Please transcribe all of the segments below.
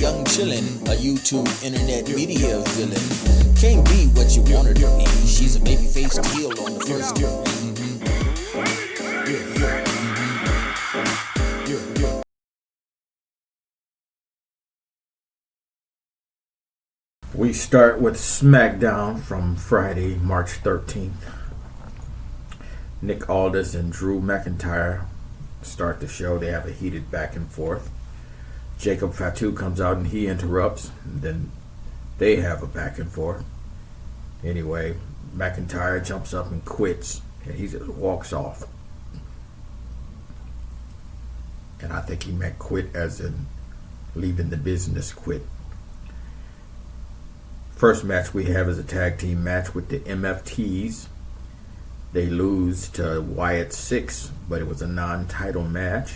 young chillin', a YouTube internet media villain. Can't be what you want her to be. She's a baby-faced heel on the first degree. We start with SmackDown from Friday, March 13th. Nick Aldis and Drew McIntyre start the show. They have a heated back and forth. Jacob Fatu comes out and he interrupts. And then they have a back and forth. Anyway, McIntyre jumps up and quits. And he just walks off. And I think he meant quit as in leaving the business, quit. First match we have is a tag team match with the MFTs. They lose to Wyatt 6, but it was a non-title match.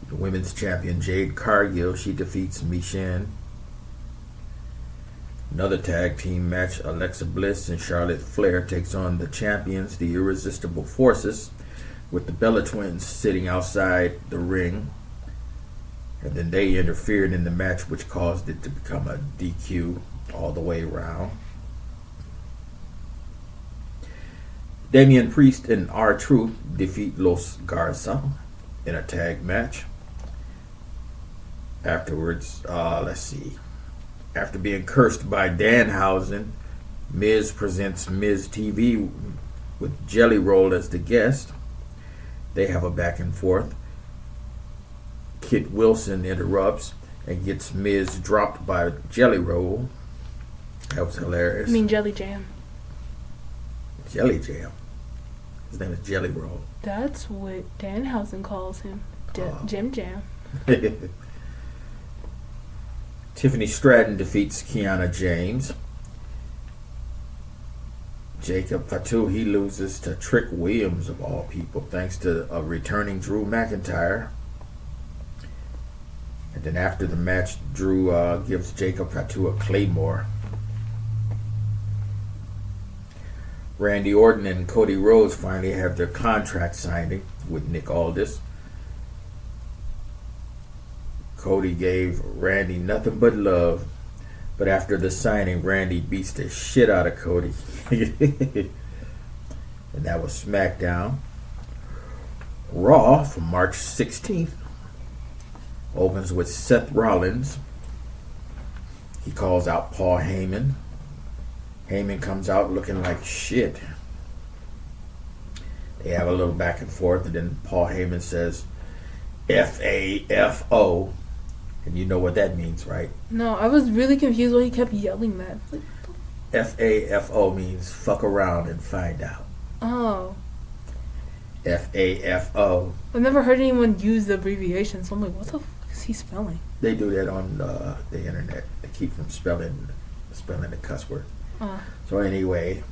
The women's champion Jade Cargill, she defeats Michin. Another tag team match, Alexa Bliss and Charlotte Flair takes on the champions, the Irresistible Forces, with the Bella Twins sitting outside the ring. And then they interfered in the match, which caused it to become a DQ all the way around. Damian Priest and R-Truth defeat Los Garza in a tag match. Afterwards, after being cursed by Danhausen, Miz presents Miz TV with Jelly Roll as the guest. They have a back and forth. Kit Wilson interrupts and gets Miz dropped by Jelly Roll. That was hilarious. I mean Jelly Jam. Jelly Jam. His name is Jelly Roll. That's what Danhausen calls him. Jim Jam. Tiffany Stratton defeats Kiana James. Jacob Fatu, he loses to Trick Williams of all people, thanks to a returning Drew McIntyre. And then after the match, Drew gives Jacob Fatu a Claymore. Randy Orton and Cody Rhodes finally have their contract signing with Nick Aldis. Cody gave Randy nothing but love, but after the signing, Randy beats the shit out of Cody. And that was SmackDown. Raw from March 16th opens with Seth Rollins. He calls out Paul Heyman. Heyman comes out looking like shit. They have a little back and forth, and then Paul Heyman says, F-A-F-O. And you know what that means, right? No, I was really confused when he kept yelling that. Like, F-A-F-O means fuck around and find out. oh. F-A-F-O. I've never heard anyone use the abbreviation, so I'm like, what the fuck is he spelling? They do that on the internet. They keep from spelling the cuss word. So anyway,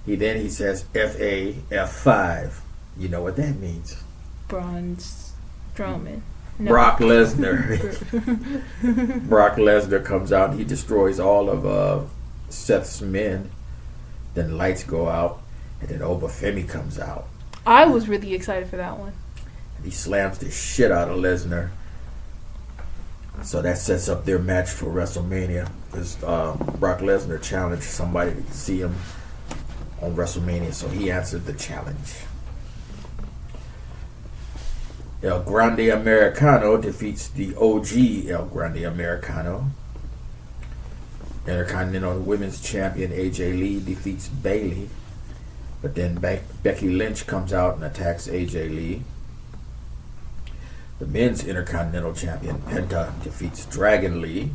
he says F-A-F-5. You know what that means. Braun Strowman. No. Brock Lesnar. Brock Lesnar comes out and he destroys all of Seth's men. Then lights go out, and then Obafemi comes out. I was really excited for that one. And he slams the shit out of Lesnar. So that sets up their match for WrestleMania, because Brock Lesnar challenged somebody to see him on WrestleMania, so he answered the challenge. El Grande Americano defeats the OG El Grande Americano. Intercontinental Women's Champion AJ Lee defeats Bayley, but then Becky Lynch comes out and attacks AJ Lee. The Men's Intercontinental Champion Penta defeats Dragon Lee.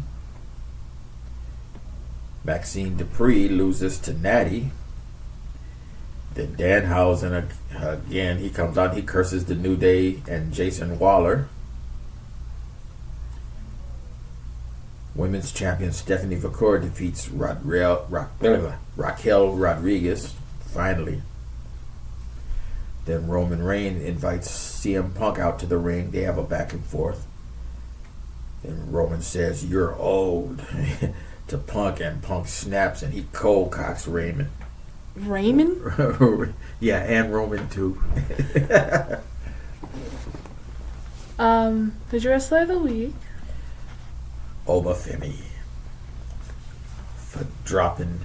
Maxine Dupree loses to Natty. Then Danhausen again, he comes out, he curses the New Day and Jason Waller. Women's champion Stephanie Vacour defeats Raquel Rodriguez, finally. Then Roman Reigns invites CM Punk out to the ring. They have a back and forth. Then Roman says, "You're old," to Punk, and Punk snaps and he cold cocks Raymond. Raymond? Yeah, and Roman too. Who's your wrestler of the week? Obafemi for dropping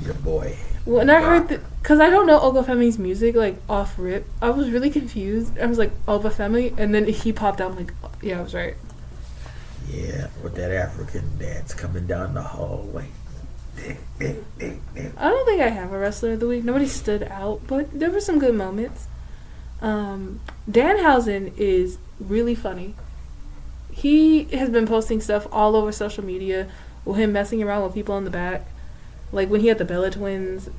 your boy. When I heard that, because I don't know Obafemi's music, like, off rip, I was really confused. I was like, Obafemi? And then he popped out, I'm like, yeah, I was right. Yeah, with that African dance coming down the hallway. I don't think I have a wrestler of the week. Nobody stood out, but there were some good moments. Danhausen is really funny. He has been posting stuff all over social media with him messing around with people in the back. Like when he had the Bella twins.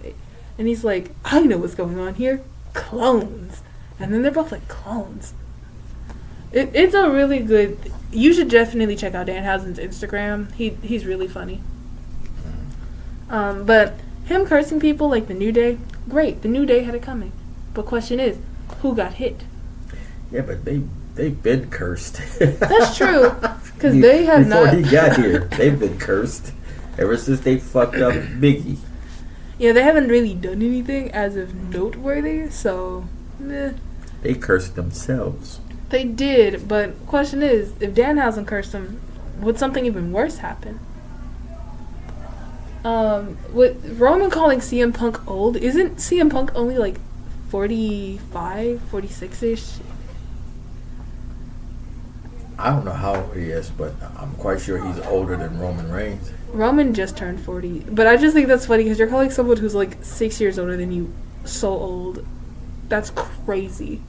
And he's like, I know what's going on here. Clones. And then they're both like, clones. It's a really good... You should definitely check out Danhausen's Instagram. He's really funny. But him cursing people like the New Day, great. The New Day had it coming. But question is, who got hit? Yeah, but they've been cursed. That's true. Because they have Before not... he got here, they've been cursed. Ever since they fucked up Biggie. Yeah, they haven't really done anything as of noteworthy, so... Meh. They cursed themselves. They did, but question is, if Danhausen cursed them, would something even worse happen? With Roman calling CM Punk old, isn't CM Punk only like 45, 46-ish? I don't know how old he is, but I'm quite sure he's older than Roman Reigns. Roman just turned 40. But I just think that's funny because you're calling someone who's like 6 years older than you so old. That's crazy.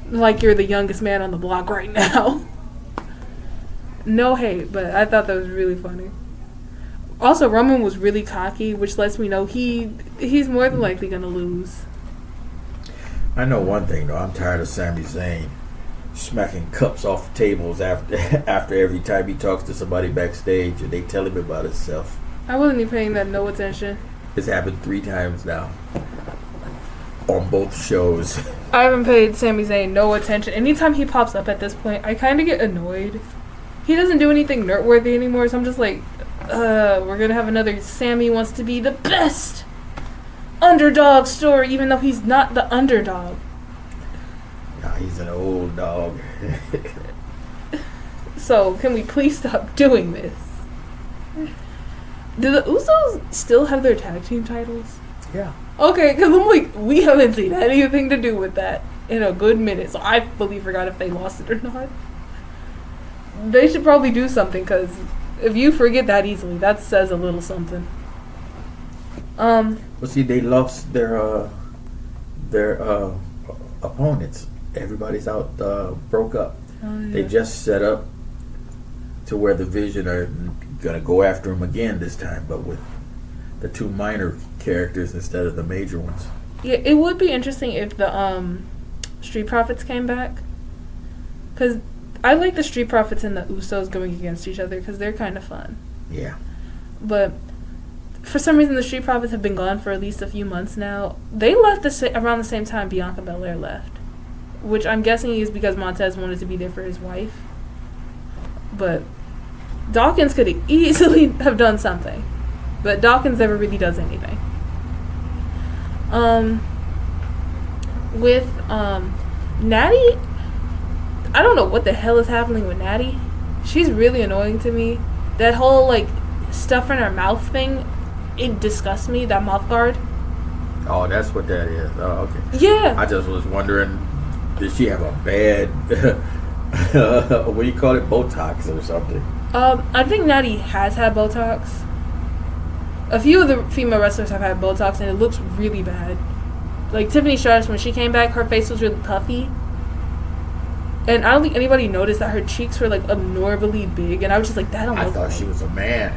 Like you're the youngest man on the block right now. No hate, but I thought that was really funny. Also, Roman was really cocky, which lets me know he's more than likely going to lose. I know one thing, though. I'm tired of Sami Zayn smacking cups off tables after every time he talks to somebody backstage and they tell him about himself. I wasn't even paying that no attention. It's happened 3 times now on both shows. I haven't paid Sami Zayn no attention. Anytime he pops up at this point, I kind of get annoyed. He doesn't do anything noteworthy anymore, so I'm just like, we're going to have another Sami wants to be the best underdog story, even though he's not the underdog. Nah, he's an old dog. So, can we please stop doing this? Do the Usos still have their tag team titles? Yeah. Okay, because I'm like, we haven't seen anything to do with that in a good minute, so I fully forgot if they lost it or not. They should probably do something, because if you forget that easily, that says a little something. Well, see, they lost their opponents. Everybody's out, broke up. Oh, yeah. They just set up to where the Vision are gonna go after him again this time, but with the 2 minor characters instead of the major ones. Yeah, it would be interesting if the Street Profits came back, because I like the Street Profits and the Usos going against each other because they're kind of fun. Yeah. But for some reason, the Street Profits have been gone for at least a few months now. They left around the same time Bianca Belair left, which I'm guessing is because Montez wanted to be there for his wife. But Dawkins could easily have done something, but Dawkins never really does anything. With Natty, I don't know what the hell is happening with Natty. She's really annoying to me. That whole like stuff in her mouth thing, it disgusts me. That mouth guard. Oh, that's what that is. Oh, okay. Yeah. I just was wondering, did she have a bad, what do you call it, Botox or something? I think Natty has had Botox. A few of the female wrestlers have had Botox, and it looks really bad. Like Tiffany Stratton, when she came back, her face was really puffy. And I don't think anybody noticed that her cheeks were like abnormally big, and I was just like, that don't look I thought right. she was a man.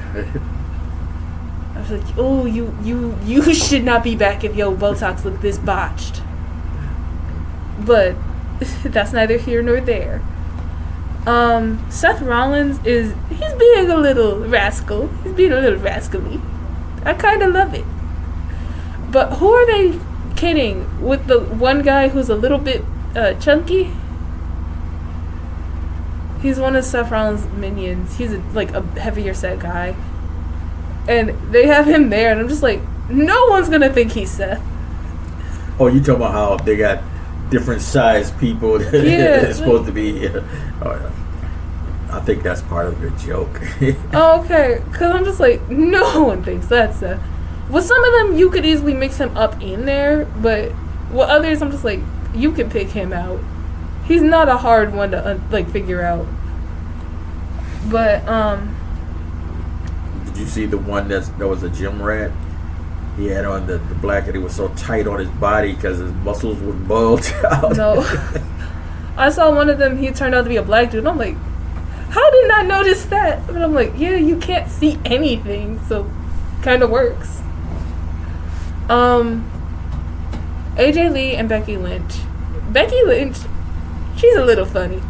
I was like, oh, you should not be back if your Botox looked this botched. But that's neither here nor there. Seth Rollins he's being a little rascal. He's being a little rascally. I kind of love it. But who are they kidding with the one guy who's a little bit chunky? He's one of Seth Rollins' minions. He's like a heavier set guy. And they have him there, and I'm just like, no one's going to think he's Seth. Oh, you talking about how they got different size people. Yeah, It's supposed to be. I think that's part of the joke. Oh, okay. Because I'm just like, no one thinks that's that. With some of them, you could easily mix him up in there, but with others, I'm just like, you can pick him out. He's not a hard one to figure out. But Did you see the one that was a gym rat? He had on the blanket. It was so tight on his body because his muscles would bulge out. no, I saw one of them. He turned out to be a black dude. I'm like, how did I notice that? But I'm like, yeah, you can't see anything, so kind of works. AJ Lee and Becky Lynch. Becky Lynch, she's a little funny.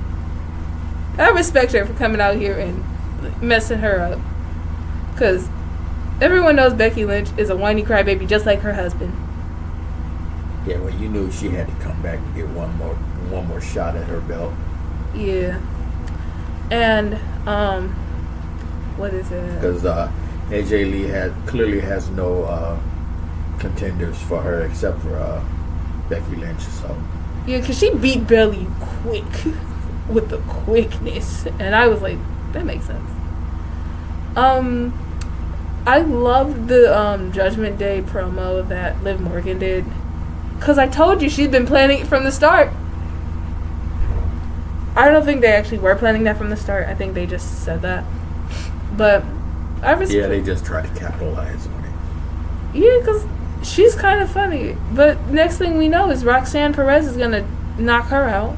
I respect her for coming out here and messing her up. Because everyone knows Becky Lynch is a whiny crybaby just like her husband. Yeah, well, you knew she had to come back and get one more shot at her belt. Yeah. And, what is it? Because AJ Lee clearly has no contenders for her except for Becky Lynch. So Yeah, because she beat Belly quick. With the quickness. And I was like, that makes sense. I loved the Judgment Day promo that Liv Morgan did. Because I told you she's been planning it from the start. I don't think they actually were planning that from the start. I think they just said that. But I respect. Yeah, they just tried to capitalize on it. Yeah, because she's kind of funny. But next thing we know is Roxanne Perez is going to knock her out.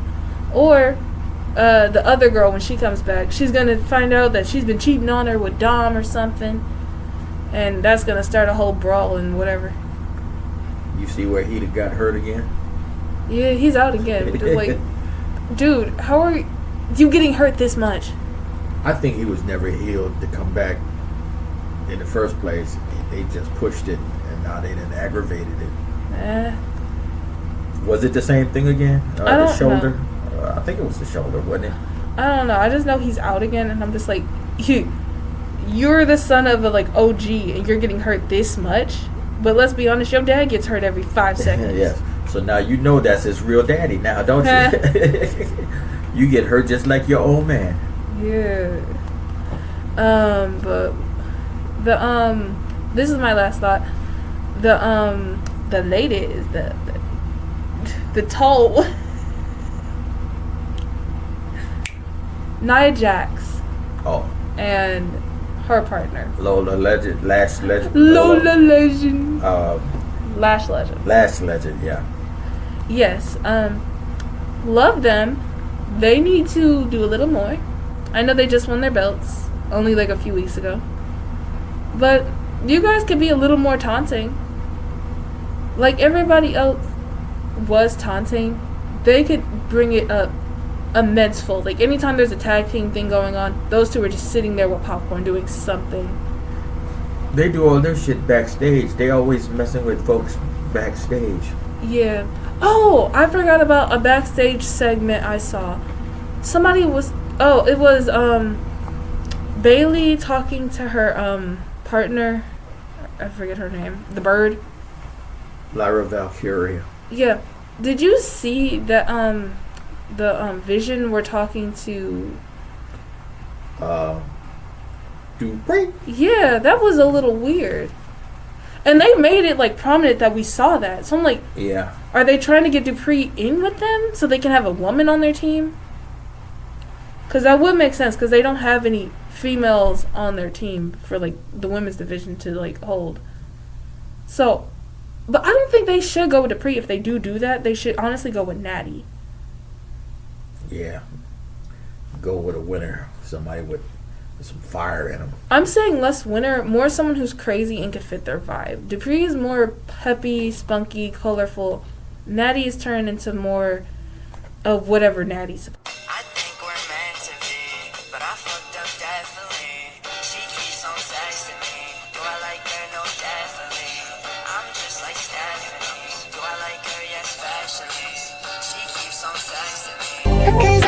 Or the other girl, when she comes back, she's going to find out that she's been cheating on her with Dom or something. And that's going to start a whole brawl and whatever. You see where he got hurt again? Yeah, he's out again. But it's like, dude, how are you getting hurt this much? I think he was never healed to come back in the first place. They just pushed it, and now they done aggravated it. Was it the same thing again? I don't the shoulder? know. I think it was the shoulder, wasn't it? I don't know. I just know he's out again, and I'm just like, you're the son of a OG, and you're getting hurt this much. But let's be honest, your dad gets hurt every 5 seconds. Yes. So now you know that's his real daddy now, don't you? You get hurt just like your old man. Yeah. But this is my last thought. The ladies, the tall Nia Jax. Oh. And her partner. Lola Legend, Lash Legend. Lola Legend. Lash Legend. Lash Legend, yeah. Yes. Love them. They need to do a little more. I know they just won their belts only a few weeks ago. But you guys could be a little more taunting. Like everybody else was taunting. They could bring it up immenseful. Anytime there's a tag team thing going on, those two are just sitting there with popcorn doing something. They do all their shit backstage. They always messing with folks backstage. Yeah. Oh, I forgot about a backstage segment I saw. Somebody was it was Bailey talking to her partner. I forget her name. The Bird. Lyra Valkyria. Yeah. Did you see that the Vision were talking to Dupree? Yeah, that was a little weird. And they made it prominent that we saw that. So I'm like, yeah. Are they trying to get Dupree in with them so they can have a woman on their team? Because that would make sense, because they don't have any females on their team for the women's division to hold. So, but I don't think they should go with Dupree. If they do that, they should honestly go with Natty. Yeah. Go with a winner. Somebody with some fire in them. I'm saying less winner, more someone who's crazy and could fit their vibe. Dupree is more peppy, spunky, colorful. Natty is turned into more of whatever Natty's supposed to be. I think we're meant to be, but I fucked up definitely. She keeps on texting me. Do I like her? No, definitely. I'm just like Stephanie. Do I like her? Yes, especially. She keeps on texting me.